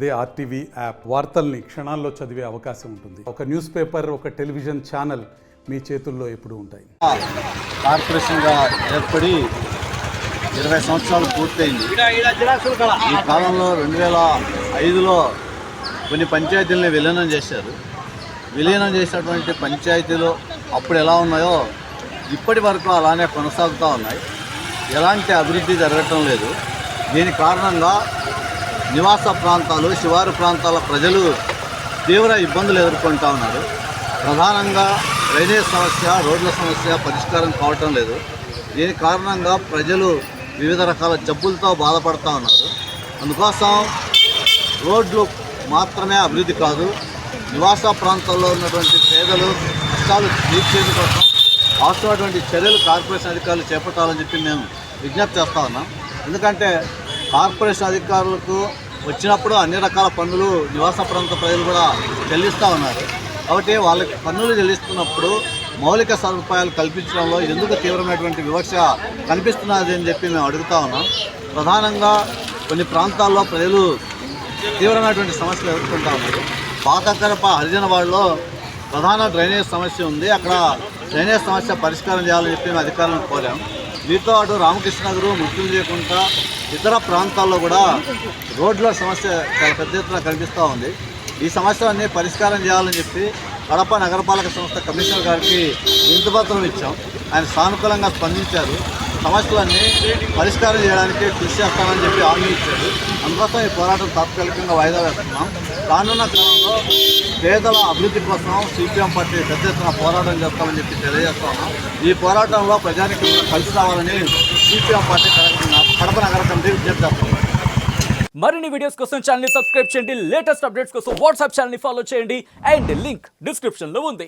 అదే RTV app వార్తల్ని క్షణాల్లో చదివే అవకాశం ఉంటుంది. ఒక న్యూస్ పేపర్, ఒక టెలివిజన్ ఛానల్ మీ చేతుల్లో ఎప్పుడూ ఉంటాయి. కార్పొరేషన్గా ఏర్పడి 20 సంవత్సరాలు పూర్తయింది. ఈ కాలంలో 2005లో కొన్ని పంచాయతీలని విలీనం చేశారు. విలీనం చేసినటువంటి పంచాయతీలు అప్పుడు ఎలా ఉన్నాయో ఇప్పటి వరకు అలానే కొనసాగుతూ ఉన్నాయి. ఎలాంటి అభివృద్ధి జరగటం లేదు. దీని కారణంగా నివాస ప్రాంతాలు, శివారు ప్రాంతాల ప్రజలు తీవ్ర ఇబ్బందులు ఎదుర్కొంటూ ఉన్నారు. ప్రధానంగా డ్రైనేజ్ సమస్య, రోడ్ల సమస్య పరిష్కారం కావటం లేదు. దీని కారణంగా ప్రజలు వివిధ రకాల జబ్బులతో బాధపడుతూ ఉన్నారు. అందుకోసం రోడ్లు మాత్రమే అభివృద్ధి కాదు, నివాస ప్రాంతాల్లో ఉన్నటువంటి పేదలు కష్టాలు తీర్చేందు కోసం అవసరమైనటువంటి చర్యలు కార్పొరేషన్ అధికారులు చేపట్టాలని చెప్పి మేము విజ్ఞప్తి చేస్తూ ఉన్నాం. ఎందుకంటే కార్పొరేషన్ అధికారులకు వచ్చినప్పుడు అన్ని రకాల పన్నులు నివాస ప్రాంత ప్రజలు కూడా చెల్లిస్తూ ఉన్నారు. కాబట్టి వాళ్ళకి పన్నులు చెల్లిస్తున్నప్పుడు మౌలిక సదుపాయాలు కల్పించడంలో ఎందుకు తీవ్రమైనటువంటి వివక్ష కనిపిస్తున్నది అని చెప్పి మేము అడుగుతూ ఉన్నాం. ప్రధానంగా కొన్ని ప్రాంతాల్లో ప్రజలు తీవ్రమైనటువంటి సమస్యలు ఎదుర్కొంటూ ఉన్నారు. పాతకరప హరిజనవాడలో ప్రధాన డ్రైనేజ్ సమస్య ఉంది. అక్కడ డ్రైనేజ్ సమస్య పరిష్కారం చేయాలని చెప్పి మేము అధికారులను కోరాం. దీంతో అటు రామకృష్ణ నగరు, మృత్యుంజయకుంట, ఇతర ప్రాంతాల్లో కూడా రోడ్ల సమస్య చాలా పెద్ద ఎత్తున కనిపిస్తూ ఉంది. ఈ సమస్యలన్నీ పరిష్కారం చేయాలని చెప్పి కడప నగరపాలక సంస్థ కమిషనర్ గారికి వినతిపత్రం ఇచ్చాం. ఆయన సానుకూలంగా స్పందించారు. సమస్యలన్నీ పరిష్కారం చేయడానికి కృషి చేస్తామని చెప్పి హామీ ఇచ్చారు. అందుకోసం ఈ పోరాటం తాత్కాలికంగా వాయిదా వేస్తున్నాం. రానున్న కాలంలో పేదల అభివృద్ధి కోసం సిపిఎం పార్టీ పెద్ద ఎత్తున పోరాటం చేస్తామని చెప్పి తెలియజేస్తున్నాం. ఈ పోరాటంలో ప్రజానికి కలిసి రావాలని సిపిఎం పార్టీ కడప నగర కమిటీ విజ్ఞప్తి చేస్తున్నాం. మరిన్ని వీడియోస్ కోసం ఛానల్ ని సబ్స్క్రైబ్ చేయండి. లేటెస్ట్ అప్డేట్స్ కోసం వాట్సాప్ ఛానల్ ని ఫాలో చేయండి. అండ్ లింక్ డిస్క్రిప్షన్ లో ఉంది.